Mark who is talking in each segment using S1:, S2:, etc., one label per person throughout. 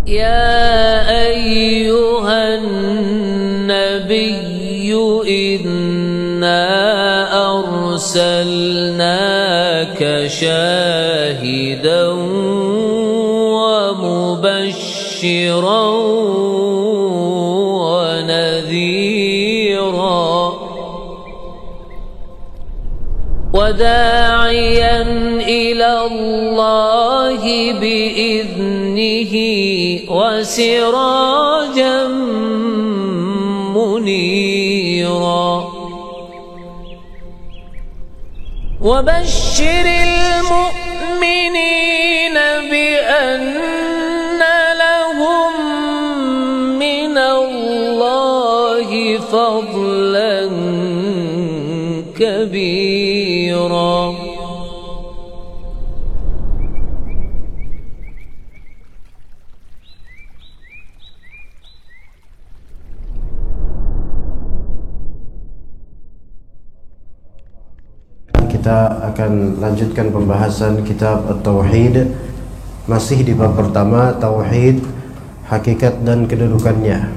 S1: يا أيها النبي إنا أرسلناك شاهدا ومبشرا ونذيرا وداعيا إلى الله بإذنه وسراجا منيرا وبشر المؤمنين بأن لهم من الله فضلا كبيرا.
S2: Kita akan lanjutkan pembahasan kitab At-Tauhid, masih di bab pertama, Tauhid, hakikat dan kedudukannya.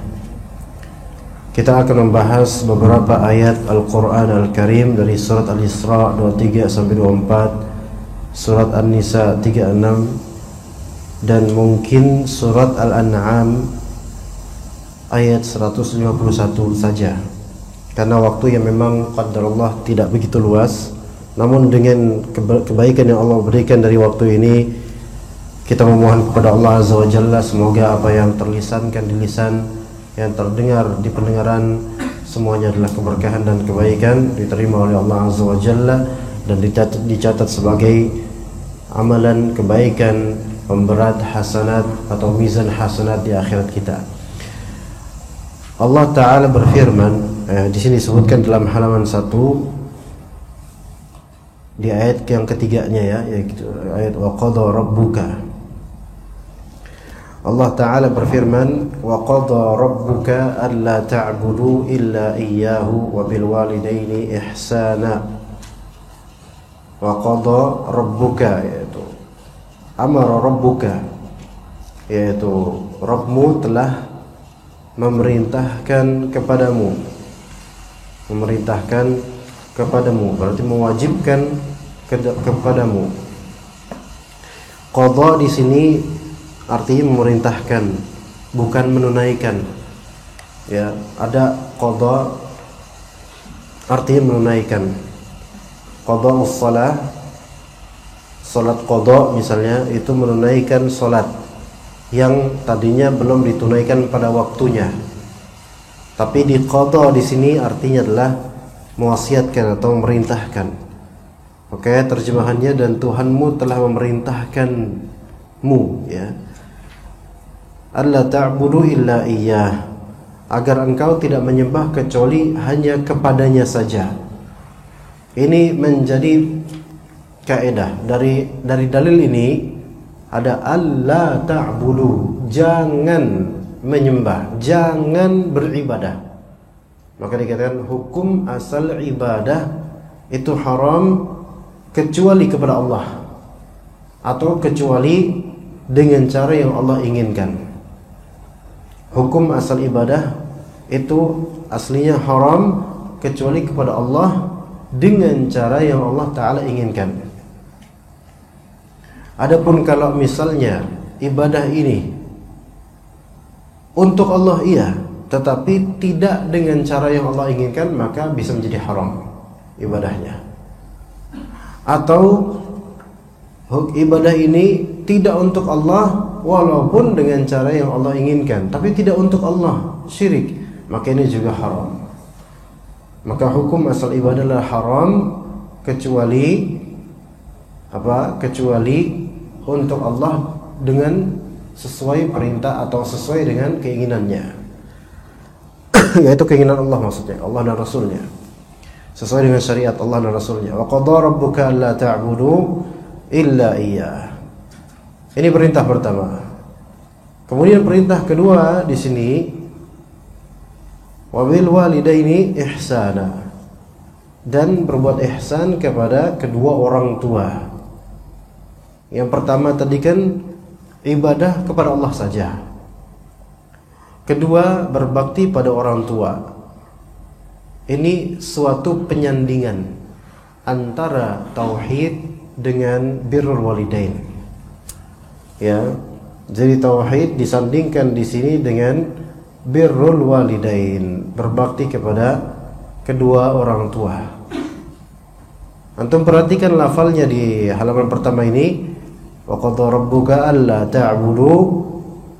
S2: Kita akan membahas beberapa ayat Al-Quran Al-Karim dari surat Al-Isra 23-24, surat An-Nisa 36, dan mungkin surat Al-An'am ayat 151 saja, karena waktu yang memang qadarullah tidak begitu luas. Namun dengan kebaikan yang Allah berikan dari waktu ini, kita memohon kepada Allah Azza wa Jalla, semoga apa yang terlisankan di lisan, yang terdengar di pendengaran, semuanya adalah keberkahan dan kebaikan, diterima oleh Allah Azza wa Jalla dan dicatat sebagai amalan kebaikan, pemberat hasanat atau mizan hasanat di akhirat kita. Allah Ta'ala berfirman, di sini disebutkan dalam halaman 1 di ayat yang ketiganya, yaitu ayat wa qadha rabbuka. Allah Ta'ala berfirman, wa qadha rabbuka alla ta'budu illa iyyahu wa bil walidaini ihsana. Wa qadha rabbuka, yaitu amara rabbuka, yaitu Rabbmu telah memerintahkan kepadamu, berarti mewajibkan kepadamu. Qadha di sini artinya memerintahkan, bukan menunaikan. Ya, ada qadha artinya menunaikan. Qadha us-shalah, salat qadha misalnya, itu menunaikan salat yang tadinya belum ditunaikan pada waktunya. Tapi di qadha di sini artinya adalah mewasiatkan atau memerintahkan. Oke, terjemahannya, dan Tuhanmu telah memerintahkanmu, ya, alla ta'budu illa iyyah, agar engkau tidak menyembah kecuali hanya kepadanya saja. Ini menjadi kaidah dari dalil ini. Ada alla ta'budu, jangan menyembah, jangan beribadah. Maka dikatakan hukum asal ibadah itu haram kecuali kepada Allah, atau kecuali dengan cara yang Allah inginkan. Hukum asal ibadah itu aslinya haram kecuali kepada Allah dengan cara yang Allah Ta'ala inginkan. Adapun kalau misalnya ibadah ini untuk Allah, iya, tetapi tidak dengan cara yang Allah inginkan, maka bisa menjadi haram ibadahnya. Atau ibadah ini tidak untuk Allah walaupun dengan cara yang Allah inginkan, tapi tidak untuk Allah, syirik, maka ini juga haram. Maka hukum asal ibadah adalah haram kecuali apa? Kecuali untuk Allah dengan sesuai perintah atau sesuai dengan keinginannya. Yaitu keinginan Allah, maksudnya Allah dan Rasulnya, sesuai dengan syariat Allah dan Rasulnya. Wa qadha rabbuka alla ta'budu illa iyyah. Ini perintah pertama. Kemudian perintah kedua di sini, wa bil walidaini ihsana, dan berbuat ihsan kepada kedua orang tua. Yang pertama tadi kan ibadah kepada Allah saja, Kedua, berbakti pada orang tua. Ini suatu penyandingan antara tauhid dengan birrul walidain. Ya, jadi tauhid disandingkan di sini dengan birrul walidain, berbakti kepada kedua orang tua. Antum perhatikan lafalnya di halaman pertama ini, wa qadha rabbuka alla ta'budu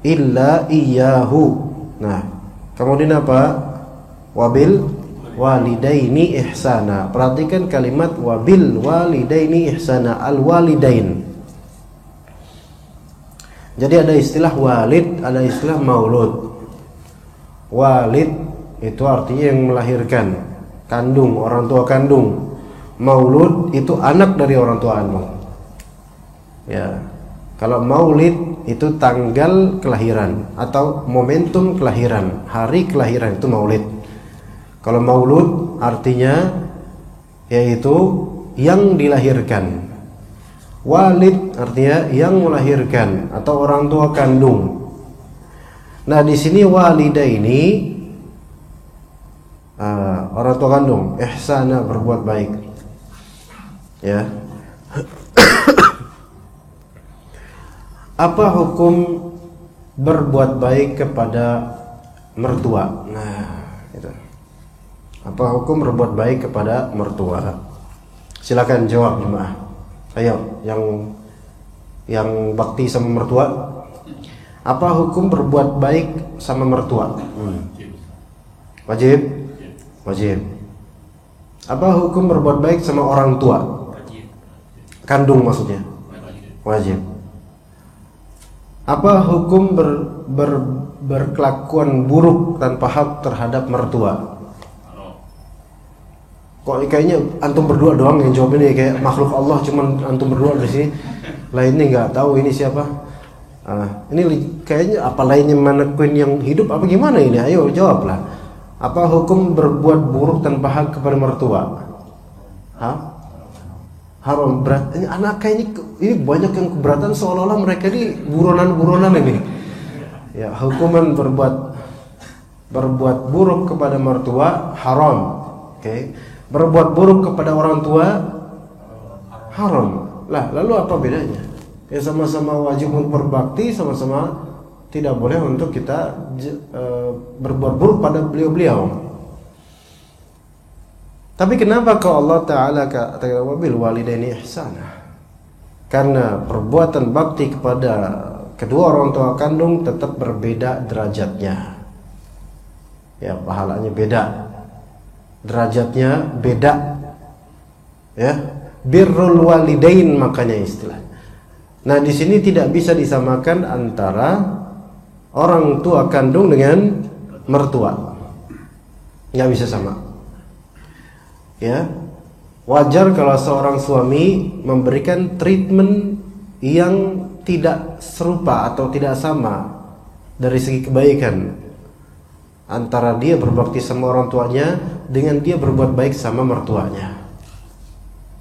S2: illa iyyahu. Nah, kemudian apa? Wabil walidaini ihsana. Perhatikan kalimat wabil walidaini ihsana, al walidain. Jadi ada istilah walid, ada istilah maulud. Walid itu artinya yang melahirkan, kandung, orang tua kandung. Maulud itu anak dari orang tua kandung. Ya. Kalau maulid itu tanggal kelahiran atau momentum kelahiran, hari kelahiran itu maulid. Kalau maulud artinya yaitu yang dilahirkan. Walid artinya yang melahirkan atau orang tua kandung. Nah, di sini walida ini orang tua kandung, ihsana, berbuat baik. Ya. Apa hukum berbuat baik kepada mertua? Nah, itu. Apa hukum berbuat baik kepada mertua? Silakan jawab jemaah. Ayo, yang bakti sama mertua. Apa hukum berbuat baik sama mertua? Wajib? Wajib. Apa hukum berbuat baik sama orang tua? Kandung maksudnya? Wajib. Apa hukum berkelakuan buruk tanpa hak terhadap mertua? Kok kayaknya antum berdua doang yang jawab ini, kayak makhluk Allah cuman antum berdua di sini. Lainnya nggak tahu ini siapa. Ini kayaknya apa lainnya manekuin yang hidup apa gimana ini? Ayo jawablah. Apa hukum berbuat buruk tanpa hak kepada mertua? Haram, berat. Ini anak kayaknya ini banyak yang keberatan seolah-olah mereka ini buronan-buronan ini. Ya, hukuman berbuat buruk kepada mertua haram. Oke. Berbuat buruk kepada orang tua haram. Lah, lalu apa bedanya? Ya sama-sama wajib untuk berbakti, sama-sama tidak boleh untuk kita berbuat buruk pada beliau-beliau. Tapi kenapa kalau Allah Ta'ala katakan wabil walidaini ihsana? Karena perbuatan bakti kepada kedua orang tua kandung tetap berbeda derajatnya. Ya, pahalanya beda. Derajatnya beda. Ya, birrul walidain makanya istilah. Nah, di sini tidak bisa disamakan antara orang tua kandung dengan mertua. Nggak bisa sama. Ya, wajar kalau seorang suami memberikan treatment yang tidak serupa atau tidak sama dari segi kebaikan antara dia berbakti sama orang tuanya dengan dia berbuat baik sama mertuanya.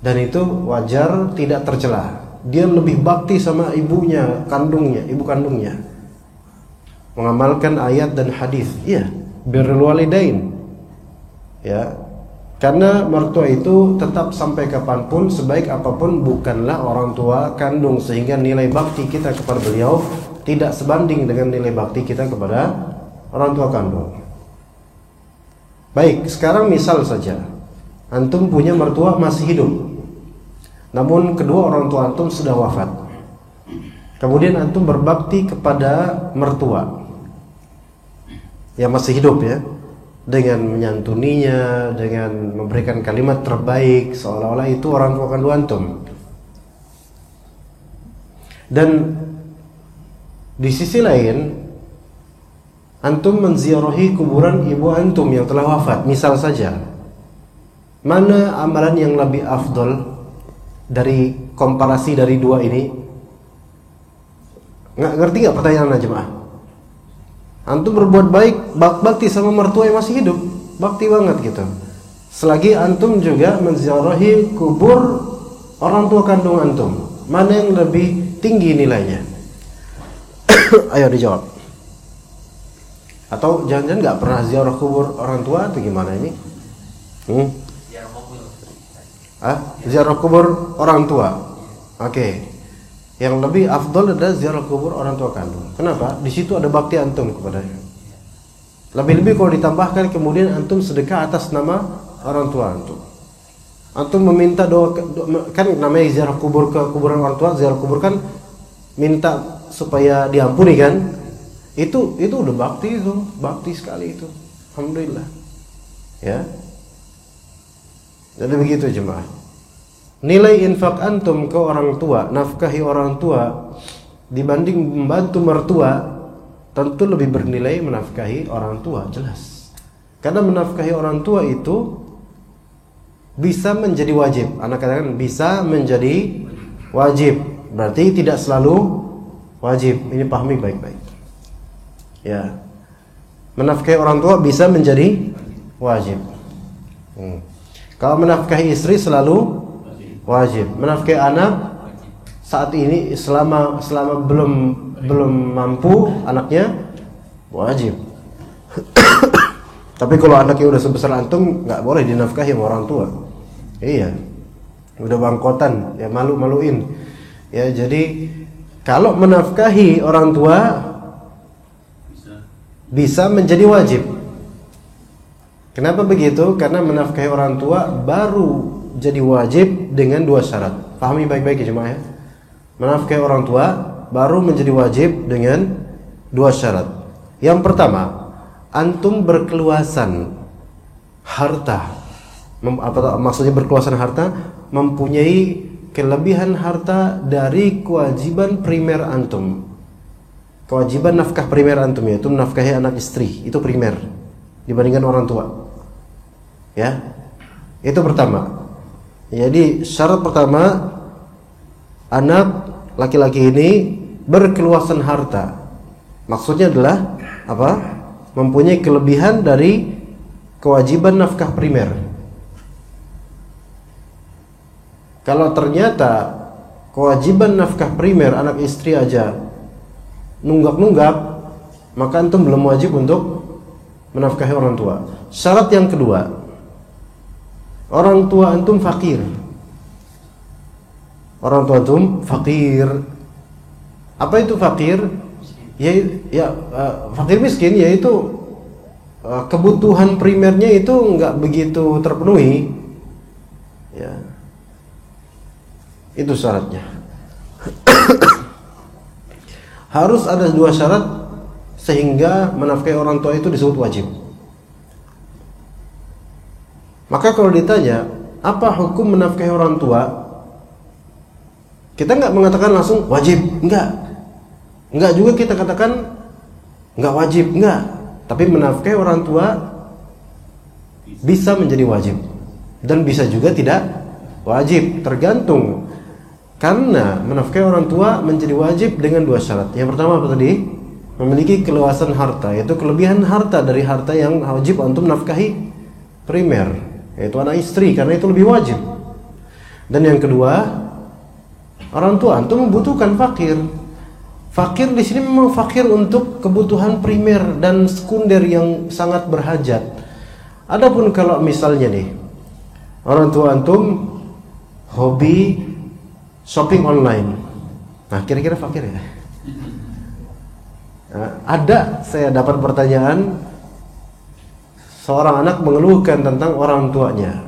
S2: Dan itu wajar, tidak tercela. Dia lebih bakti sama ibunya kandungnya, ibu kandungnya, mengamalkan ayat dan hadis. Iya, birrul walidain. Ya. Karena mertua itu tetap sampai kapanpun, sebaik apapun, bukanlah orang tua kandung, sehingga nilai bakti kita kepada beliau tidak sebanding dengan nilai bakti kita kepada orang tua kandung. Baik, sekarang misal saja antum punya mertua masih hidup, namun kedua orang tua antum sudah wafat. Kemudian antum berbakti kepada mertua yang masih hidup, ya, dengan menyantuninya, dengan memberikan kalimat terbaik, seolah-olah itu orang tua kandung antum. Dan di sisi lain, antum menziarahi kuburan ibu antum yang telah wafat, misal saja. Mana amalan yang lebih afdol dari komparasi dari dua ini? Ngerti nggak pertanyaan jemaah? Antum berbuat baik, bakti sama mertua yang masih hidup, bakti banget gitu. Selagi antum juga menziarahi kubur orang tua kandung antum, mana yang lebih tinggi nilainya? Ayo dijawab. Atau jangan-jangan nggak pernah ziarah kubur orang tua atau gimana ini? Ziarah kubur orang tua. Oke. Yang lebih afdol adalah ziarah kubur orang tua kandung. Kenapa? Di situ ada bakti antum kepadanya. Lebih-lebih kalau ditambahkan kemudian antum sedekah atas nama orang tua antum. Antum meminta doa, kan namanya ziarah kubur ke kuburan orang tua, ziarah kubur kan minta supaya diampuni kan? Itu udah bakti sekali itu. Alhamdulillah. Ya. Jadi begitu jemaah. Nilai infak antum ke orang tua, nafkahi orang tua dibanding membantu mertua, tentu lebih bernilai menafkahi orang tua, jelas. Karena menafkahi orang tua itu bisa menjadi wajib. Anak katakan bisa menjadi wajib. Berarti tidak selalu wajib. Ini pahami baik-baik. Ya. Menafkahi orang tua bisa menjadi wajib. Kalau menafkahi istri selalu wajib. Menafkahi anak saat ini selama belum mampu anaknya wajib. Tapi kalau anaknya udah sebesar antum nggak boleh dinafkahi sama orang tua. Iya. Udah bangkotan, ya malu-maluin. Ya, jadi kalau menafkahi orang tua bisa menjadi wajib. Kenapa begitu? Karena menafkahi orang tua baru jadi wajib dengan dua syarat. Pahami baik-baik ya jemaah ya. Menafkahi orang tua baru menjadi wajib dengan dua syarat. Yang pertama, antum berkeluasan harta. Maksudnya berkeluasan harta, mempunyai kelebihan harta dari kewajiban primer antum. Kewajiban nafkah primer antum, yaitu menafkahi anak istri, itu primer dibandingkan orang tua. Ya. Itu pertama. Jadi syarat pertama, anak laki-laki ini berkeluasan harta. Maksudnya adalah apa? Mempunyai kelebihan dari kewajiban nafkah primer. Kalau ternyata kewajiban nafkah primer anak istri aja nunggak-nunggak, maka antum belum wajib untuk menafkahi orang tua. Syarat yang kedua, orang tua antum fakir. Orang tua antum fakir. Apa itu fakir? Fakir miskin, yaitu kebutuhan primernya itu nggak begitu terpenuhi. Ya. Itu syaratnya. Harus ada dua syarat sehingga menafkahi orang tua itu disebut wajib. Maka kalau ditanya apa hukum menafkahi orang tua, kita nggak mengatakan langsung wajib, enggak juga kita katakan nggak wajib, enggak. Tapi menafkahi orang tua bisa menjadi wajib dan bisa juga tidak wajib, tergantung. Karena menafkahi orang tua menjadi wajib dengan dua syarat. Yang pertama apa tadi? Memiliki keluasan harta, yaitu kelebihan harta dari harta yang wajib untuk menafkahi primer, yaitu anak istri, karena itu lebih wajib. Dan yang kedua, orang tua antum membutuhkan fakir. Fakir di sini memang fakir untuk kebutuhan primer dan sekunder yang sangat berhajat. Adapun kalau misalnya nih, orang tua antum hobi shopping online, nah kira-kira fakir ya? Ada, saya dapat pertanyaan, seorang anak mengeluhkan tentang orang tuanya.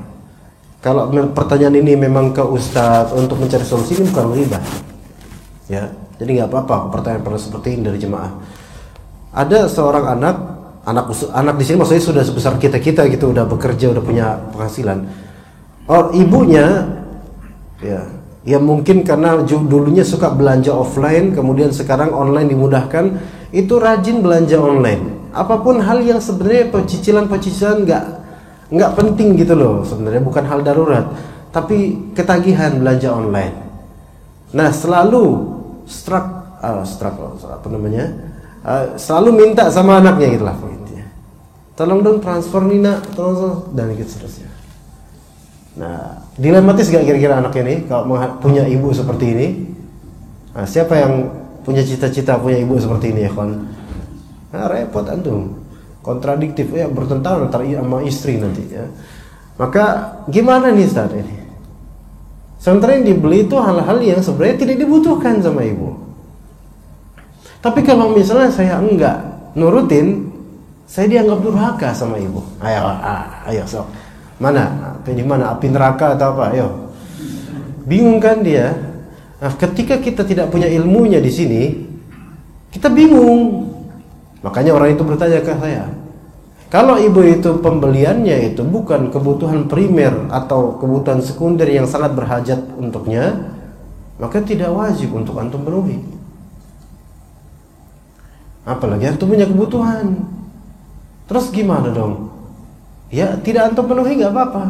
S2: Kalau pertanyaan ini memang ke ustadz untuk mencari solusi, ini bukan ghibah. Ya, jadi nggak apa-apa pertanyaan seperti ini dari jemaah. Ada seorang anak di sini maksudnya sudah sebesar kita gitu, udah bekerja, udah punya penghasilan. Ibunya, ya mungkin karena dulunya suka belanja offline, kemudian sekarang online dimudahkan, itu rajin belanja online. Apapun hal yang sebenarnya pecicilan nggak penting gitu loh, sebenarnya bukan hal darurat, tapi ketagihan belanja online. Nah selalu selalu minta sama anaknya gitulah intinya. Tolong dong transfer Nina, tolong dan gitu seterusnya. Nah, dilematis gak kira-kira anak ini kalau punya ibu seperti ini? Nah, siapa yang punya cita-cita punya ibu seperti ini ya kawan? Nah, repot antum. kontradiktif ya, bertentangan antara sama istri nanti ya. Maka gimana nih Ustaz ini? Sementara yang dibeli itu hal-hal yang sebenarnya tidak dibutuhkan sama ibu. Tapi kalau misalnya saya enggak nurutin, saya dianggap durhaka sama ibu. Ayo sok. Mana? Di mana? Api neraka atau apa? Ayo. Bingung kan dia? Nah, ketika kita tidak punya ilmunya di sini, kita bingung. Makanya orang itu bertanya ke saya, kalau ibu itu pembeliannya itu bukan kebutuhan primer atau kebutuhan sekunder yang sangat berhajat untuknya, maka tidak wajib untuk antum penuhi. Apalagi antum punya kebutuhan. Terus gimana dong? Ya tidak antum penuhi nggak apa-apa.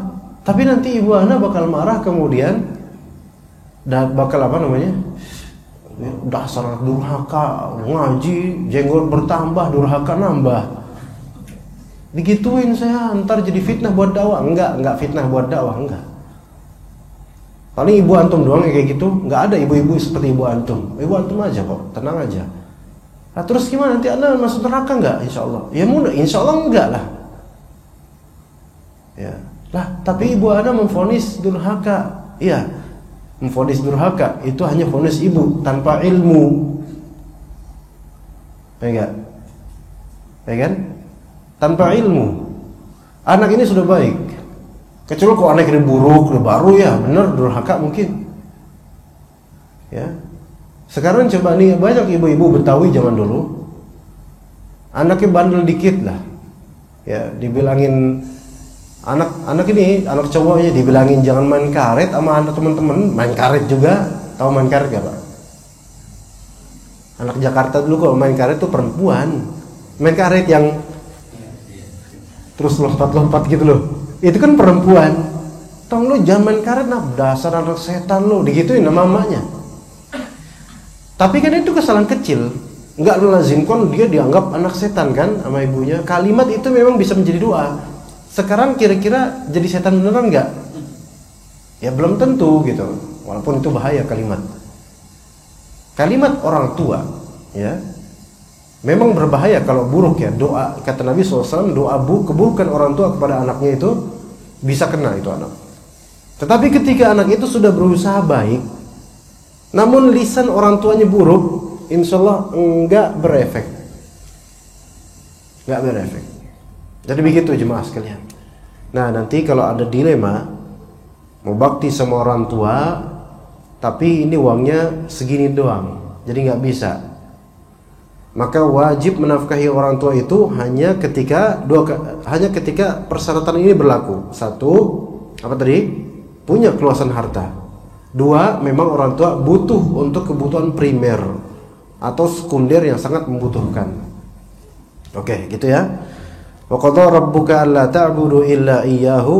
S2: Tapi nanti ibu ana bakal marah kemudian, dan bakal apa namanya? Dasar durhaka, ngaji, jenggot bertambah, durhaka nambah. Digituin saya, ntar jadi fitnah buat dakwah. Enggak fitnah buat dakwah, enggak. Paling ibu antum doang kayak gitu. Enggak ada ibu-ibu seperti ibu antum. Ibu antum aja kok, tenang aja. Nah, terus gimana nanti anda masuk neraka enggak? Insya Allah. Ya mudah, insya Allah enggak lah. Ya, lah. Tapi ibu anda memvonis durhaka. Iya, memvonis durhaka itu hanya vonis ibu tanpa ilmu. Enggak? Ya kan? Tanpa ilmu. Anak ini sudah baik. Kecuali kok anak ini buruk, udah baru ya, bener durhaka mungkin. Ya. Sekarang coba nih banyak ibu-ibu Betawi zaman dulu, anaknya bandel dikit lah. Ya, dibilangin anak ini, anak cowoknya dibilangin jangan main karet sama anak teman-teman, main karet juga. Tahu main karet gak, Pak? Anak Jakarta dulu kalau main karet tuh perempuan. Main karet yang terus lompat-lompat gitu loh, itu kan perempuan. Tong lu jangan main karet, nah dasar anak setan lu, digituin sama mamanya. Tapi kan itu kesalahan kecil, nggak lazimkan dia dianggap anak setan kan sama ibunya. Kalimat itu memang bisa menjadi doa. Sekarang kira-kira jadi setan beneran nggak? Ya belum tentu gitu, walaupun itu bahaya kalimat. Kalimat orang tua ya memang berbahaya kalau buruk ya. Doa, kata Nabi SAW, doa keburukan orang tua kepada anaknya itu bisa kena itu anak. Tetapi ketika anak itu sudah berusaha baik, namun lisan orang tuanya buruk, insya Allah enggak berefek. Enggak berefek. Jadi begitu jemaah sekalian. Nah nanti kalau ada dilema, mau bakti sama orang tua, tapi ini uangnya segini doang, jadi nggak bisa. Maka wajib menafkahi orang tua itu hanya ketika persyaratan ini berlaku. Satu, apa tadi? Punya keluasan harta. Dua, memang orang tua butuh untuk kebutuhan primer atau sekunder yang sangat membutuhkan. Oke, gitu ya. Wa qadha rabbuka alla ta'budu illa iyyahu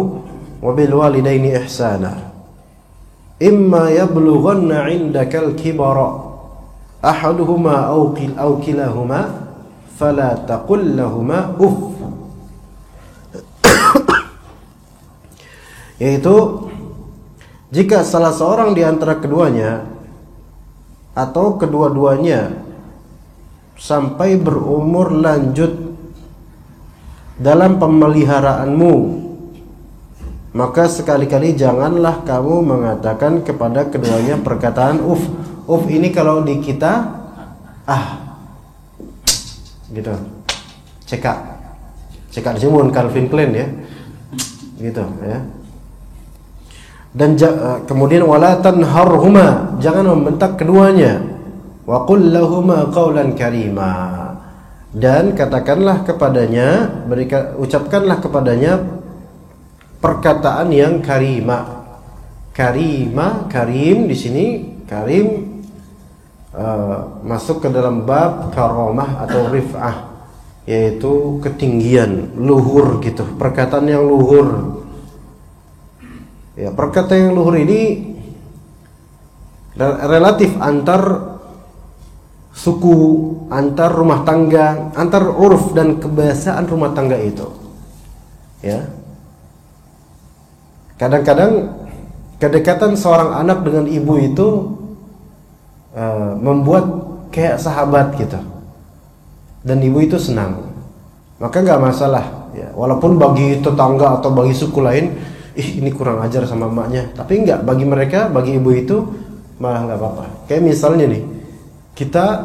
S2: wa bil walidaini ihsana. Imma yablughanna 'indakal kibara ahaduhuma aw kilahuma fala taqul lahumā uff. Yaitu jika salah seorang di antara keduanya atau kedua-duanya sampai berumur lanjut dalam pemeliharaanmu, maka sekali-kali janganlah kamu mengatakan kepada keduanya perkataan uff. Uff ini kalau di kita gitu, cekak di sini Calvin Klein ya, gitu ya. Dan kemudian wala tanharhuma, jangan membentak keduanya. Wa qul lahumā qawlan karīmā, dan katakanlah kepadanya, ucapkanlah kepadanya perkataan yang karimah. Karim di sini, karim masuk ke dalam bab karomah atau rif'ah, yaitu ketinggian, luhur gitu, perkataan yang luhur. Ya, perkataan yang luhur ini relatif antar suku, antar rumah tangga, antar uruf dan kebiasaan rumah tangga itu. Ya. Kadang-kadang kedekatan seorang anak dengan ibu itu membuat kayak sahabat gitu, dan ibu itu senang. maka nggak masalah ya, walaupun bagi tetangga atau bagi suku lain ini kurang ajar sama emaknya, tapi nggak, bagi mereka, bagi ibu itu malah nggak apa-apa. Kayak misalnya nih, kita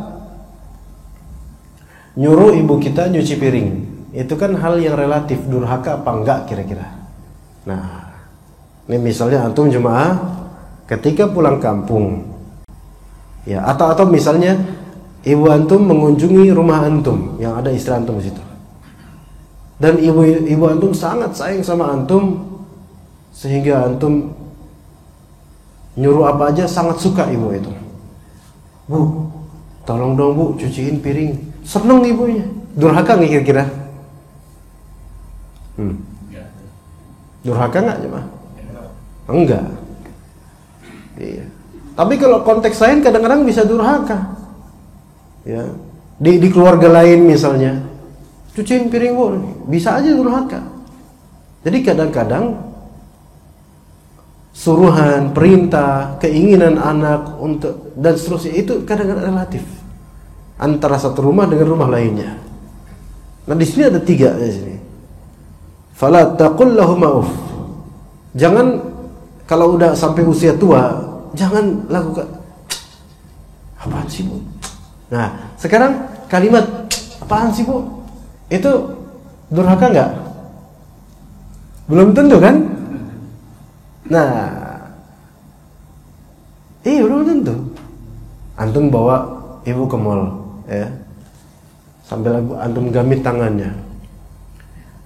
S2: nyuruh ibu kita nyuci piring, itu kan hal yang relatif, durhaka apa enggak kira-kira. Nah, ini misalnya antum jemaah ketika pulang kampung ya, atau misalnya ibu antum mengunjungi rumah antum yang ada istri antum di situ, dan ibu antum sangat sayang sama antum sehingga antum nyuruh apa aja sangat suka ibu itu. Bu, tolong dong bu cuciin piring. Seneng ibunya. Durhaka nggak kira-kira? Durhaka nggak cuma? Enggak. Iya. Tapi kalau konteks lain kadang-kadang bisa durhaka. Ya. Di keluarga lain misalnya, cuciin piring bu, bisa aja durhaka. Jadi kadang-kadang suruhan, perintah, keinginan anak untuk dan seterusnya itu kadang-kadang relatif antara satu rumah dengan rumah lainnya. Nah di sini ada 3 di sini. Fala taqul lahum uff. Jangan kalau udah sampai usia tua, jangan lakukan apaan sih bu. Nah sekarang kalimat apaan sih bu itu durhaka nggak? Belum tentu kan? Nah, belum tentu. Antum bawa ibu ke mall, ya, sambil antum gamit tangannya.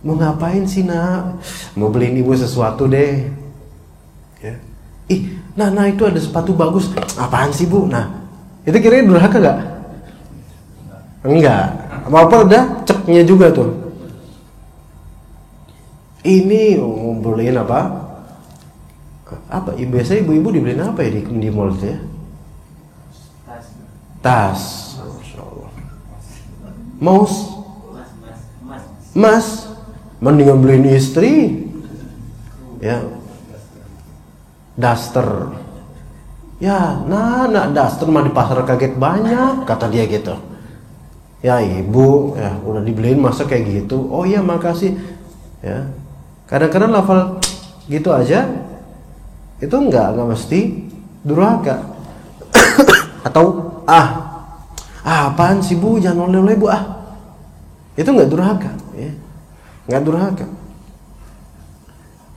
S2: Mau ngapain sih nak? Mau beliin ibu sesuatu deh. Ya. Nah itu ada sepatu bagus. Apaan sih bu? Nah, itu kira-kira durhaka nggak? Enggak. Apa udah ceknya juga tuh. Ini mau beliin apa? Apa? Biasanya ibu-ibu dibeliin apa ya di mall itu ya? Tas. Masya Allah. Mouse. Mas. Mendingan beliin istri. Ya. Daster. Ya, nah daster mah di pasar kaget banyak, kata dia gitu. Ya ibu, ya udah dibeliin masa kayak gitu. Oh iya makasih. Ya. Kadang-kadang lafal gitu aja itu enggak mesti durhaka. Atau apaan sih bu, jangan oleh-oleh bu itu enggak durhaka ya. Enggak durhaka.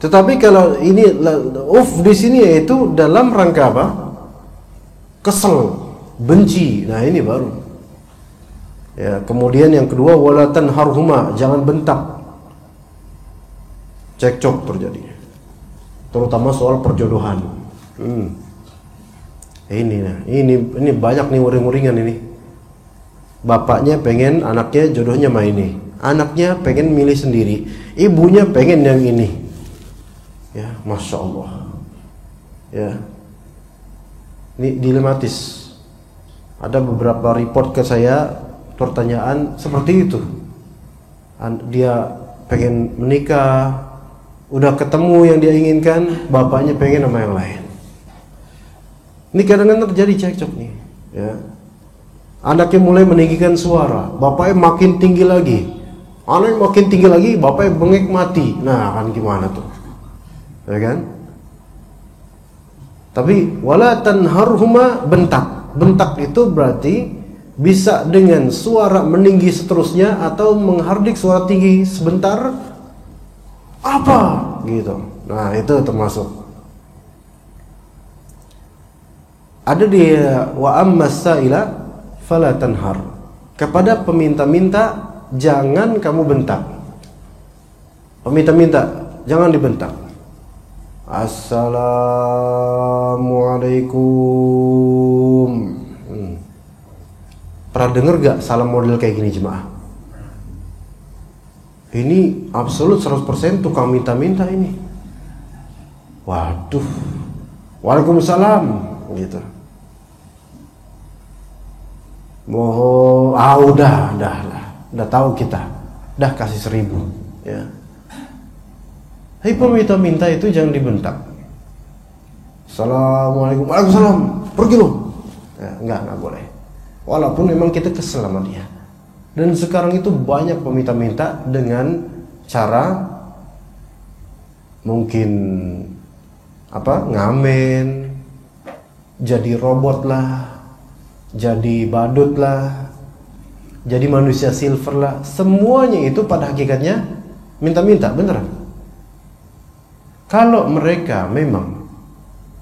S2: Tetapi kalau ini di sini yaitu dalam rangka apa? Kesel, benci. Nah ini baru ya. Kemudian yang kedua wala tanharhuma, jangan bentak. Cekcok terjadi terutama soal perjodohan. Ini banyak nih uring-uringan ini. Bapaknya pengen anaknya jodohnya sama ini, anaknya pengen milih sendiri, ibunya pengen yang ini. Ya, masya Allah. Ya, ini dilematis. Ada beberapa report ke saya pertanyaan seperti itu. Dia pengen menikah, udah ketemu yang dia inginkan, bapaknya pengen sama yang lain. Ini kadang-kadang terjadi cekcok nih ya. Anaknya mulai meninggikan suara, bapaknya makin tinggi lagi. Anaknya makin tinggi lagi, bapaknya bengek mati. Nah kan gimana tuh, ya kan? Tapi wala tanharhuma, bentak itu berarti bisa dengan suara meninggi seterusnya atau menghardik suara tinggi sebentar apa gitu. Nah itu termasuk. Ada di wa ammas sa'ila fala tanhar. Kepada peminta-minta jangan kamu bentak. Peminta-minta jangan dibentak. Assalamualaikum. Pernah dengar gak salam model kayak gini jemaah? Ini absolut 100% tukang minta-minta ini. Waduh. Waalaikumsalam gitu. Udah tahu kita. Dah kasih 1000 ya. Tapi peminta-minta itu jangan dibentak. Assalamualaikum. Waalaikumsalam. Pergi lu. Ya, enggak boleh. Walaupun memang kita kesel sama dia. Dan sekarang itu banyak peminta-minta dengan cara mungkin ngamen, jadi robot lah, jadi badut lah, jadi manusia silver lah. Semuanya itu pada hakikatnya minta-minta, beneran. Kalau mereka memang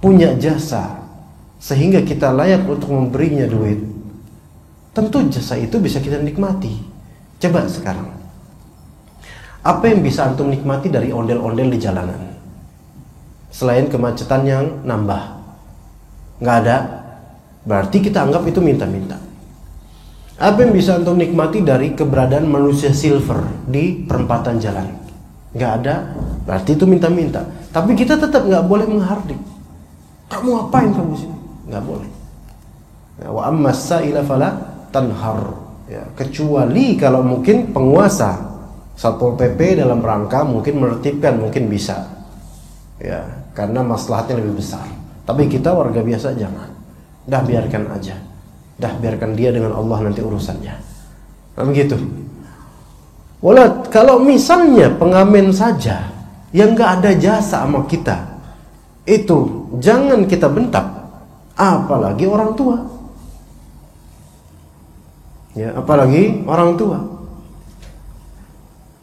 S2: punya jasa sehingga kita layak untuk memberinya duit, tentu jasa itu bisa kita nikmati. Coba sekarang, apa yang bisa antum nikmati dari ondel-ondel di jalanan selain kemacetan yang nambah? Nggak ada. Berarti kita anggap itu minta-minta. Apa yang bisa antum nikmati dari keberadaan manusia silver di perempatan jalan? Nggak ada. Berarti itu minta-minta. Tapi kita tetap nggak boleh menghardik. Kamu ngapain kamu sini? Nggak boleh. Wa ammas sa'ila fala tanhar. Ya, kecuali kalau mungkin penguasa Satpol PP dalam rangka mungkin menertibkan, mungkin bisa. Ya, karena maslahatnya lebih besar. Tapi kita warga biasa jangan. Dah biarkan aja. Dah biarkan dia dengan Allah nanti urusannya. Nah, begitu. Walau kalau misalnya pengamen saja yang nggak ada jasa sama kita, itu jangan kita bentak. Apalagi orang tua. Ya, apalagi orang tua.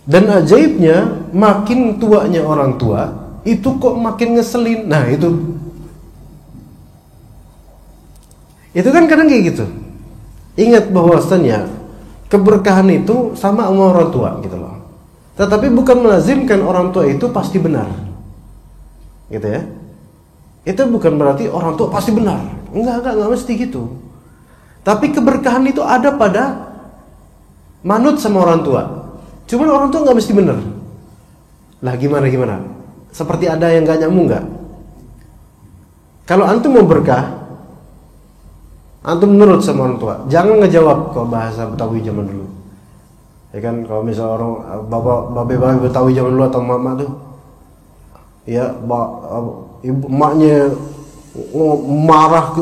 S2: Dan ajaibnya, makin tuanya orang tua itu kok makin ngeselin. Nah, itu kan kadang kayak gitu. Ingat bahwasannya keberkahan itu sama orang tua gitu loh. Tetapi bukan melazimkan orang tua itu pasti benar. Gitu ya. Itu bukan berarti orang tua pasti benar. Enggak mesti gitu. Tapi keberkahan itu ada pada manut sama orang tua. Cuman orang tua nggak mesti benar. Lah gimana? Seperti ada yang nggak nyambung nggak? Kalau antum mau berkah, antum menurut sama orang tua. Jangan ngejawab kalau bahasa Betawi zaman dulu. Ya kan, kalau misalnya orang babe Betawi zaman dulu atau mama tuh, ya ibu emaknya marah ke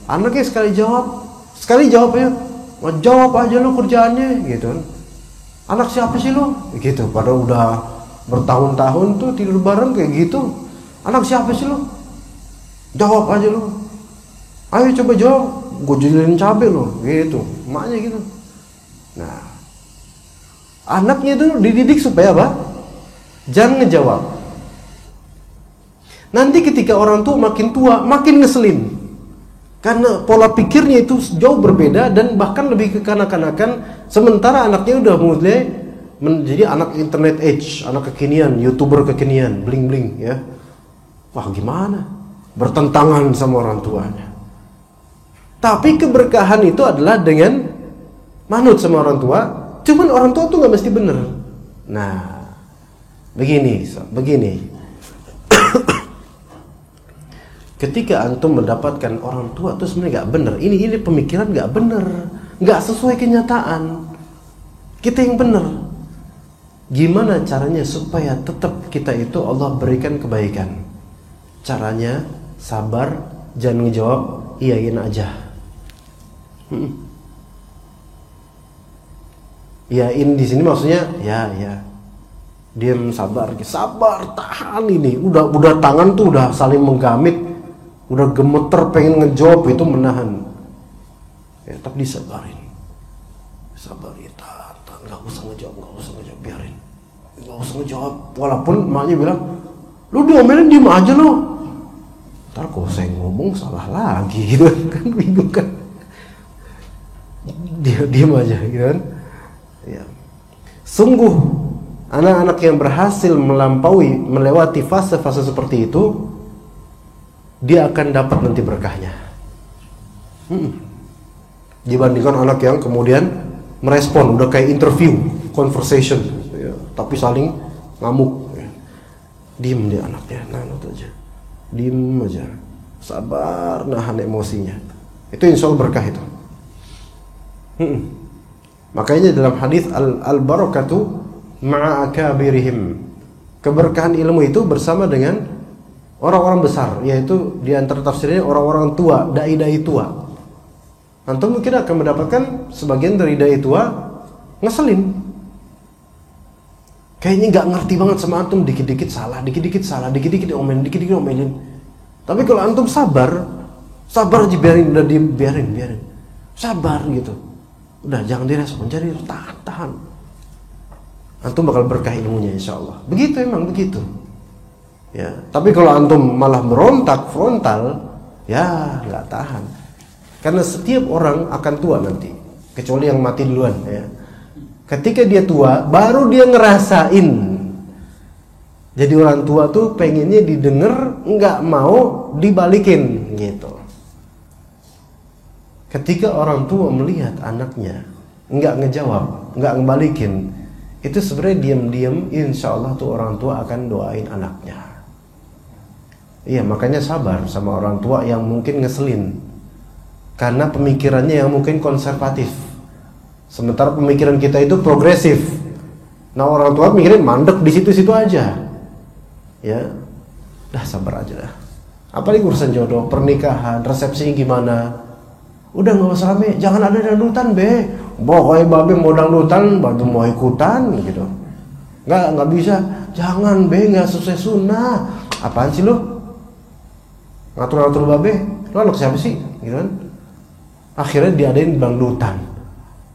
S2: anaknya sekali jawab ya, jawab aja lo kerjaannya gitu kan. Anak siapa sih lo? Gitu. Padahal udah bertahun-tahun tuh tidur bareng kayak gitu. Anak siapa sih lo? Jawab aja lo. Ayo coba jawab. Gue jadiin cabai lo. Gitu. Emaknya gitu. Nah, anaknya itu dididik supaya apa? Jangan ngejawab. Nanti ketika orang tua makin tua, makin ngeselin. Karena pola pikirnya itu jauh berbeda dan bahkan lebih kekanak-kanakan. Sementara anaknya udah mulai menjadi anak internet age, anak kekinian, YouTuber kekinian, bling-bling ya. Wah, gimana? Bertentangan sama orang tuanya. Tapi keberkahan itu adalah dengan manut sama orang tua. Cuman orang tua tuh nggak mesti bener. Nah, begini. Ketika antum mendapatkan orang tua tuh sebenarnya nggak bener. Ini pemikiran nggak bener, nggak sesuai kenyataan. Kita yang bener. Gimana caranya supaya tetap kita itu Allah berikan kebaikan? Caranya sabar, jangan ngejawab iyain aja. Iyain di sini maksudnya ya. Diam, sabar, tahan ini. Udah tangan tuh udah saling menggamit. Udah gemeter pengen ngejawab itu menahan. Ya, tapi disabarin. Sabar ya, tahan, enggak usah ngejawab, biarin. Enggak usah ngejawab. Walaupun emaknya bilang, "Lu diomelin diem aja lo." Ntar kalau saya ngomong salah lagi gitu kan, bingung kan. Dia diem aja gitu kan. Ya. Sungguh anak-anak yang berhasil melewati fase-fase seperti itu, dia akan dapat nanti berkahnya. Dibandingkan anak yang kemudian merespon, udah kayak interview, conversation, ya, tapi saling ngamuk. Ya. Diem dia anaknya, nanut aja, diem aja, sabar, nahan emosinya. Itu insya Allah berkah itu. Makanya dalam hadis al-barakatu ma'a akabirihim, keberkahan ilmu itu bersama dengan orang-orang besar, yaitu di antara tafsirnya orang-orang tua, dai-dai tua. antum mungkin akan mendapatkan sebagian dari dai tua ngeselin. Kayaknya nggak ngerti banget sama antum, dikit-dikit salah, dikit-dikit omelin, dikit-dikit omelin. Tapi kalau antum sabar aja, biarin, udah biarin. Sabar gitu. Udah jangan direspon, jadi tahan. Antum bakal berkah ilmunya insyaallah. Begitu, emang begitu. Ya, tapi kalau antum malah berontak frontal, ya nggak tahan. Karena setiap orang akan tua nanti, kecuali yang mati duluan ya. Ketika dia tua, baru dia ngerasain. Jadi orang tua tuh pengennya didengar, nggak mau dibalikin gitu. Ketika orang tua melihat anaknya nggak ngejawab, nggak ngebalikin, itu sebenarnya diam-diam insya Allah tuh orang tua akan doain anaknya. Iya, makanya sabar sama orang tua yang mungkin ngeselin, karena pemikirannya yang mungkin konservatif. Sementara pemikiran kita itu progresif. Nah, orang tua mikirin mandek di situ-situ aja. Ya, dah sabar aja dah. Apalagi urusan jodoh, pernikahan, resepsinya gimana? Udah nggak usah rame, jangan ada dangdutan be. Pokoknya babe mau dangdutan, babe mau ikutan gitu. Nggak bisa. Jangan be, nggak sesuai sunnah. Apaan sih lo? Ngatur-ngatur babe. Lo anak siapa sih? Gitu kan? Akhirnya diadain dangdutan.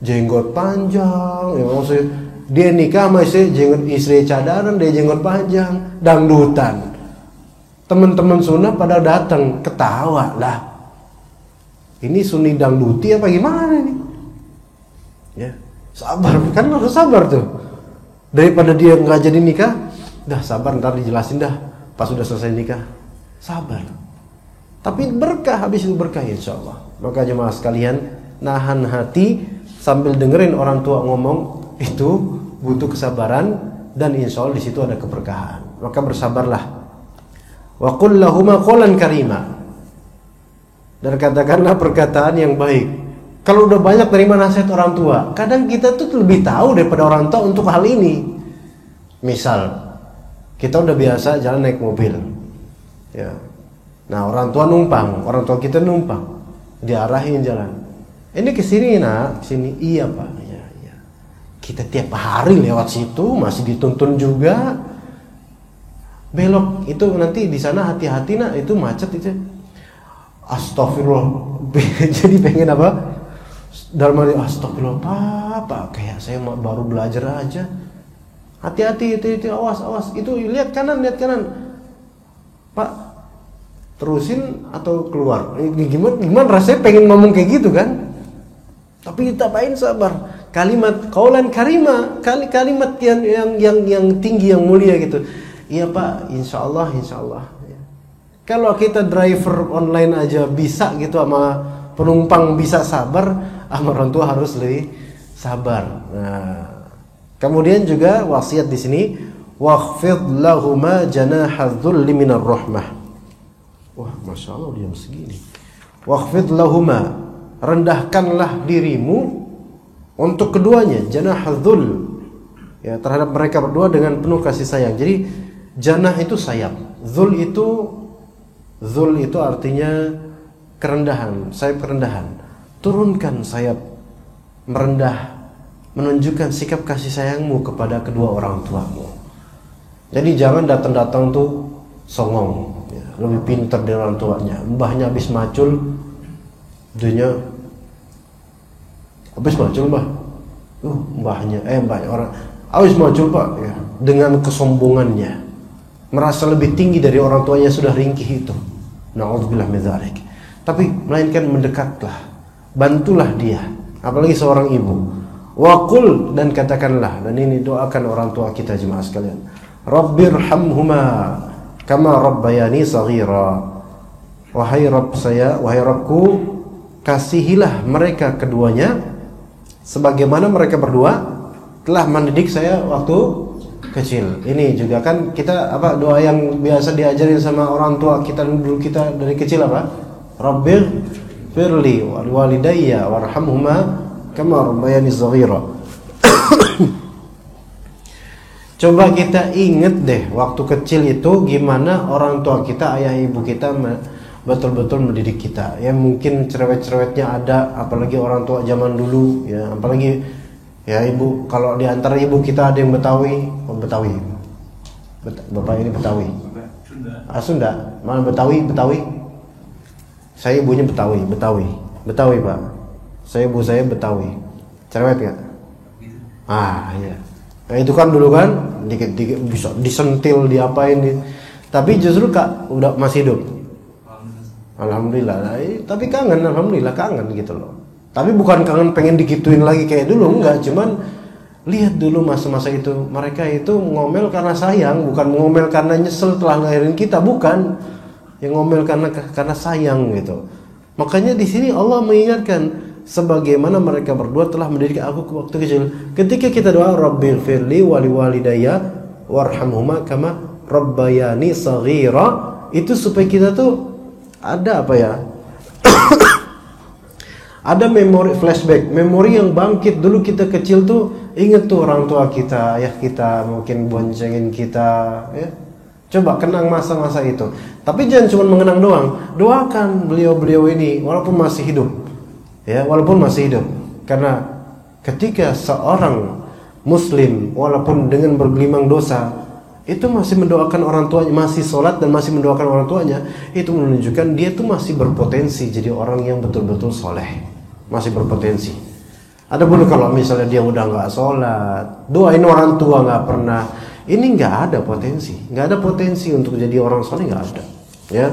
S2: Jenggot panjang, ya maksudnya dia nikah sama istri cadaran, dia jenggot panjang, dangdutan. Teman-teman sunnah pada datang, ketawa lah. Ini sunni dangduti apa gimana nih? Ya, sabar, kan harus sabar tuh. Daripada dia nggak jadi nikah, dah sabar, ntar dijelasin dah pas sudah selesai nikah. Sabar. Tapi berkah, habis itu berkah insyaallah. Maka jemaah sekalian, nahan hati sambil dengerin orang tua ngomong itu butuh kesabaran, dan insya Allah di situ ada keberkahan. Maka bersabarlah. Wa qul lahuma qawlan karima, dan katakanlah perkataan yang baik. Kalau udah banyak terima nasihat orang tua, kadang kita tuh lebih tahu daripada orang tua untuk hal ini. Misal kita udah biasa jalan naik mobil, ya. Nah, orang tua kita numpang, diarahin jalan. Ini ke sini nak, sini. Iya pak, iya. Kita tiap hari lewat situ masih dituntun juga. Belok itu nanti di sana hati-hati nak, itu macet itu. Astagfirullah. Jadi pengen apa? Dalam hati astagfirullah pak, kayak saya baru belajar aja. Hati-hati itu awas. Itu lihat kanan. Pak, terusin atau keluar? Gimana rasanya pengen ngomong kayak gitu kan? Tapi ditapain sabar. Kalimat qaulan karima, kalimat yang tinggi, yang mulia gitu. Iya pak, insya Allah. Ya. Kalau kita driver online aja bisa gitu, sama penumpang bisa sabar, sama orang tua harus lebih sabar. Nah, kemudian juga wasiat di sini, wakhfid lahuma janaha dzulli minar rahmah. Wah, masya Allah diam segini. Wakhfid lahuma, rendahkanlah dirimu untuk keduanya, janahadzul, ya, terhadap mereka berdua dengan penuh kasih sayang. Jadi janah itu sayap, zul itu artinya kerendahan, sayap kerendahan. Turunkan sayap merendah, menunjukkan sikap kasih sayangmu kepada kedua orang tuamu. Jadi jangan datang-datang tuh songong, ya, lebih pintar dari orang tuanya. Mbahnya habis macul, dunia habis macul mbah, mbahnya orang habis macul pak, ya, dengan kesombongannya, merasa lebih tinggi dari orang tuanya sudah ringkih itu. Na'udzubillah min dzalik. Tapi melainkan mendekatlah, bantulah dia, apalagi seorang ibu. Wa qul, dan katakanlah, dan ini doakan orang tua kita jemaah sekalian. Rabbirhamhuma kama rabbayani shaghira. Wahai Rabb saya, wahai Rabbku, kasihilah mereka keduanya sebagaimana mereka berdua telah mendidik saya waktu kecil. Ini juga kan kita doa yang biasa diajarin sama orang tua kita dulu, kita dari kecil apa? Rabbir firli wal walidayya warhamhuma kama rabbayani shaghira. Coba kita inget deh waktu kecil itu gimana orang tua kita, ayah ibu kita betul-betul mendidik kita. Ya mungkin cerewet-cerewetnya ada, apalagi orang tua zaman dulu ya, apalagi ya ibu, kalau di antara ibu kita ada yang Betawi, Betawi. Bapak ini Betawi. Sunda. Mana Betawi? Saya ibunya Betawi, Pak. Ibu saya Betawi. Cerewet nggak? Iya. Nah, itu kan dulu kan dikit-dikit bisa disentil, diapain nih. Tapi justru Kak udah masih hidup. Alhamdulillah. Nah, tapi kangen, alhamdulillah kangen gitu loh. Tapi bukan kangen pengen digituin lagi kayak dulu, enggak, cuman lihat dulu masa-masa itu. Mereka itu ngomel karena sayang, bukan ngomel karena nyesel telah ngelahirin kita, bukan. Yang ngomel karena sayang gitu. Makanya di sini Allah mengingatkan, sebagaimana mereka berdua telah mendidik aku waktu kecil. Ketika kita doa Rabbighfirli wa liwalidayya warhamhuma kama rabbayani shaghira, itu supaya kita tuh ada apa ya? Ada memori flashback, memori yang bangkit dulu kita kecil tuh, inget tuh orang tua kita, ayah kita mungkin boncengin kita, ya. Coba kenang masa-masa itu. Tapi jangan cuma mengenang doang, doakan beliau-beliau ini walaupun masih hidup. Ya, walaupun masih hidup. Karena ketika seorang muslim walaupun dengan bergelimang dosa itu masih mendoakan orang tuanya, masih sholat dan masih mendoakan orang tuanya, itu menunjukkan dia tuh masih berpotensi jadi orang yang betul-betul soleh, masih berpotensi. Adapun kalau misalnya dia udah nggak sholat, doain orang tua nggak pernah, ini nggak ada potensi untuk jadi orang soleh, nggak ada. Ya.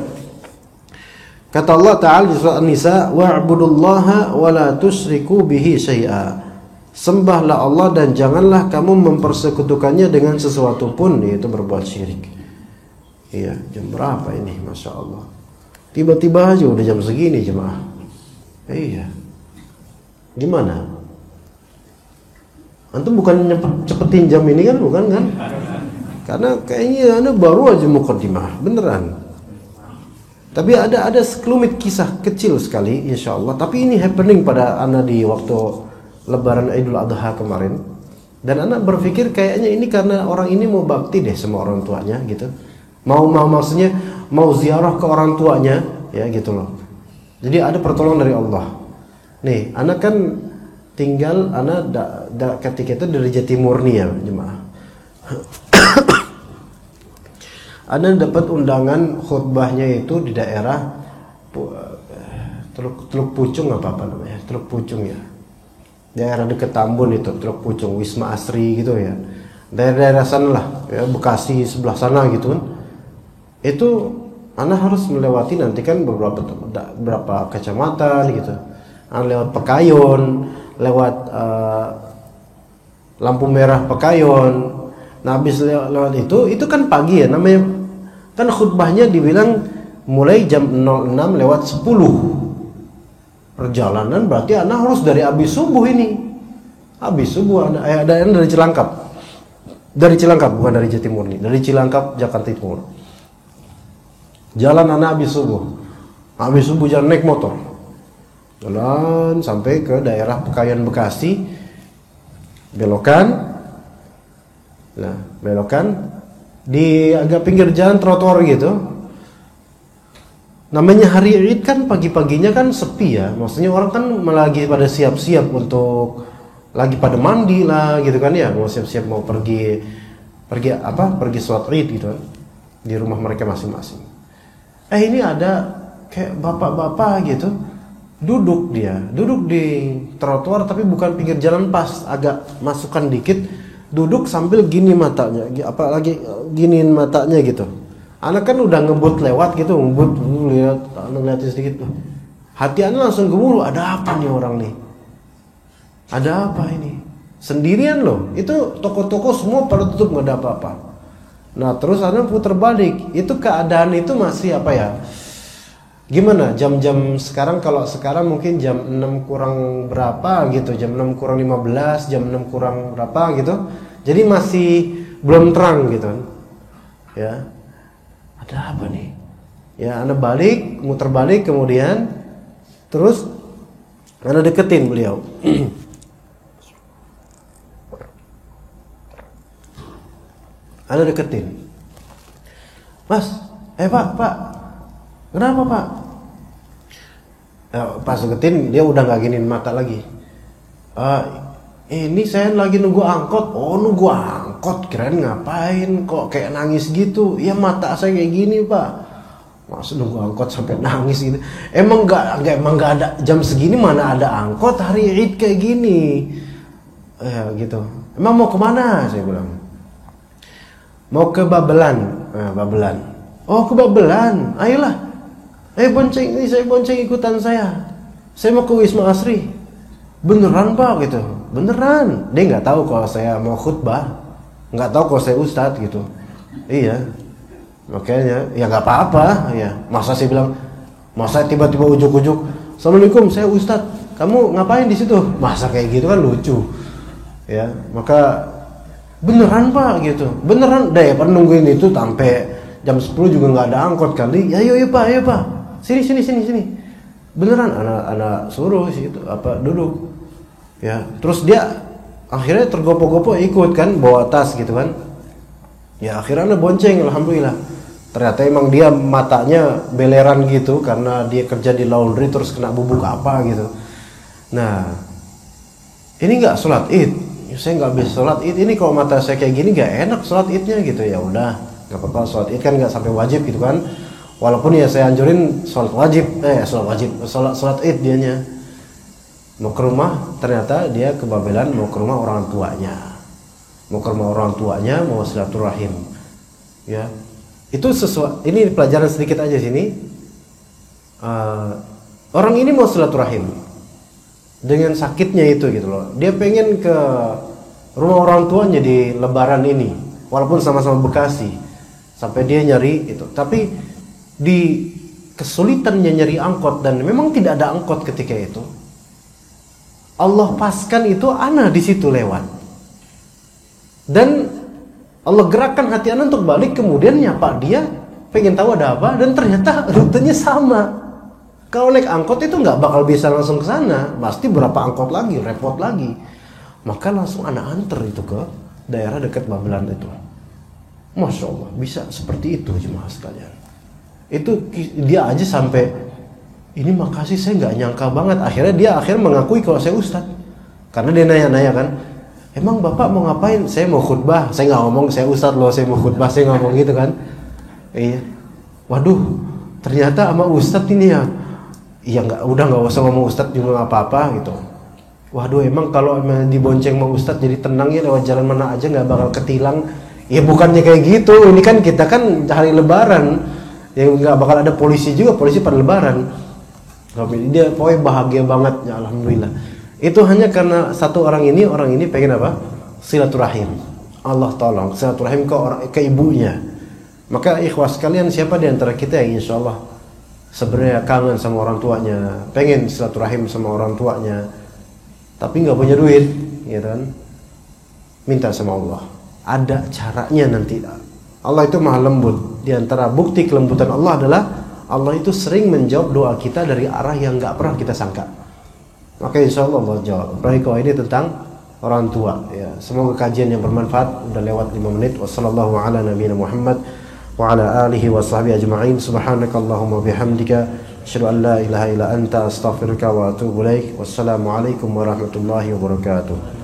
S2: Kata Allah Ta'ala di surat An-Nisa, wa'budullaha wa la tusyriku bihi syai'a. Sembahlah Allah dan janganlah kamu mempersekutukannya dengan sesuatu pun, yaitu berbuat syirik. Iya, jam berapa ini? Masya Allah. Tiba-tiba aja udah jam segini jemaah. Iya. Gimana? Antum bukan cepetin jam ini kan? Bukan kan? Karena kayaknya Anda baru aja muqaddimah. Beneran. Tapi ada sekelumit kisah kecil sekali insyaallah, tapi ini happening pada anak di waktu lebaran Idul Adha kemarin. Dan anak berpikir kayaknya ini karena orang ini mau bakti deh sama orang tuanya gitu. Maksudnya mau ziarah ke orang tuanya ya gitu loh. Jadi ada pertolongan dari Allah. Nih, anak kan tinggal ketika itu dari Jatimurni ya, jemaah. Anda dapat undangan khutbahnya itu di daerah Teluk Pucung apa namanya? Teluk Pucung ya. Daerah dekat Tambun itu, Teluk Pucung, Wisma Asri gitu ya. Daerah sana lah, ya, Bekasi sebelah sana gitu kan. Itu Anda harus melewati nanti kan beberapa kecamatan gitu. Anda lewat Pekayon, lewat lampu merah Pekayon. Nah, habis lewat itu kan pagi ya, namanya kan khutbahnya dibilang mulai jam 06 lewat 10. Perjalanan berarti anak harus dari habis subuh ini. Habis subuh ada dari Cilangkap. Dari Cilangkap bukan dari Jatimurni, dari Cilangkap Jakarta Timur. Jalan anak habis subuh. Habis subuh jalan naik motor. Jalan sampai ke daerah Pekayon Bekasi. Belokan. Nah, belokan di agak pinggir jalan trotoar gitu. Namanya hari Id kan pagi-paginya kan sepi ya. Maksudnya orang kan lagi pada siap-siap untuk lagi pada mandi lah gitu kan ya, mau siap-siap mau pergi sholat Id gitu kan di rumah mereka masing-masing. Ini ada kayak bapak-bapak gitu duduk di trotoar tapi bukan pinggir jalan, pas agak masukkan dikit, duduk sambil gini matanya, apalagi giniin matanya gitu. Anak kan udah ngebut lewat gitu, lihat sedikit. Hati anak langsung gemuruh, ada apa nih orang nih? Ada apa ini? Sendirian loh. Itu toko-toko semua pada tutup, nggak ada apa-apa. Nah terus anak putar balik. Itu keadaan itu masih apa ya? Gimana jam-jam sekarang? Kalau sekarang mungkin jam 6 kurang berapa gitu, jam 6 kurang 15, jam 6 kurang berapa gitu. Jadi masih belum terang gitu. Ya. Ada apa nih? Ya, Anda balik, muter balik kemudian terus Anda deketin beliau. Anda deketin. Mas, Pak. Kenapa, Pak? Pas deketin dia udah nggak giniin mata lagi. Ini saya lagi nunggu angkot. Oh, nunggu angkot, kirain ngapain kok kayak nangis gitu. Ya mata saya kayak gini, Pak. Maksud nunggu angkot sampai nangis gitu. Emang nggak ada jam segini, mana ada angkot hari Id kayak gini. Ya gitu. Emang mau kemana? Saya bilang. Mau ke Babelan. Babelan. Oh, ke Babelan. Ayolah. Bonceng ini, saya bonceng ikutan saya. Saya mau ke Wisma Asri. Beneran, Pak, gitu. Beneran. Dia nggak tahu kalau saya mau khutbah, nggak tahu kalau saya ustadz gitu. Iya. Makanya ya nggak apa-apa. Ya. Masa saya bilang, masa tiba-tiba ujuk-ujuk, Assalamualaikum, saya ustadz. Kamu ngapain di situ? Masa kayak gitu kan lucu. Ya. Maka beneran, Pak, gitu. Beneran. Deh, Pak, nungguin itu sampai jam 10 juga nggak ada angkot kali. Ya, ayo Pak. Sini. Beneran, anak suruh sih itu duduk. Ya, terus dia akhirnya tergopoh-gopoh ikut kan, bawa tas gitu kan. Ya, akhirnya bonceng, alhamdulillah. Ternyata emang dia matanya beleran gitu karena dia kerja di laundry terus kena bubuk apa gitu. Nah, ini nggak sholat Id. Saya nggak bisa sholat Id. Ini kalau mata saya kayak gini nggak enak sholat Idnya gitu. Ya udah, nggak apa-apa, sholat Id kan nggak sampai wajib gitu kan. Walaupun ya saya anjurin sholat Id dianya. Mau ke rumah, ternyata dia ke Babelan mau ke rumah orang tuanya. Mau silaturahim. Ya. Itu sesuatu, ini pelajaran sedikit aja sini. Orang ini mau silaturahim dengan sakitnya itu gitu loh. Dia pengen ke rumah orang tuanya di Lebaran ini, walaupun sama-sama Bekasi. Sampai dia nyari itu. Tapi di kesulitannya nyari angkot dan memang tidak ada angkot ketika itu, Allah paskan itu ana di situ lewat. Dan Allah gerakkan hati ana untuk balik, kemudian nyapa dia, pengen tahu ada apa, dan ternyata rutenya sama. Kalau naik angkot itu nggak bakal bisa langsung ke sana, pasti berapa angkot lagi, repot lagi. Maka langsung ana anter itu ke daerah dekat Babelan itu. Masya Allah, bisa seperti itu jemaah sekalian. Itu dia aja sampai ini makasih, saya nggak nyangka banget. Akhirnya dia mengakui kalau saya ustadz, karena dia nanya kan, emang bapak mau ngapain? Saya mau khutbah. Saya nggak ngomong saya ustadz loh, saya mau khutbah, saya ngomong gitu kan. Iya. Waduh, ternyata sama ustadz ini ya. Iya, nggak usah ngomong ustadz juga nggak apa-apa gitu. Waduh, emang kalau dibonceng sama ustadz jadi tenang ya, lewat jalan mana aja nggak bakal ketilang. Ya bukannya kayak gitu. Ini kan kita kan hari Lebaran. Ya nggak bakal ada polisi juga, polisi pada Lebaran. Dia pokoknya bahagia banget ya, alhamdulillah. Itu hanya karena satu orang ini pengen apa? Silaturahim. Allah tolong silaturahim ke ibunya. Maka ikhwas kalian, siapa di antara kita yang insya Allah sebenarnya kangen sama orang tuanya, pengen silaturahim sama orang tuanya, tapi nggak punya duit, ya kan? Minta sama Allah. Ada caranya nanti. Allah itu maha lembut. Di antara bukti kelembutan Allah adalah Allah itu sering menjawab doa kita dari arah yang nggak pernah kita sangka. Maka insya Allah Allah jawab. Apalagi kalau ini tentang orang tua. Ya, semoga kajian yang bermanfaat. Udah lewat 5 menit. Wassallallahu ala nabiyina Muhammad wa ala alihi wa sahbihi ajma'in. Subhanakallahumma bihamdika asyhadu an la ilaha illa anta astaghfiruka wa atubu ilaik. Wassalamualaikum warahmatullahi wabarakatuh.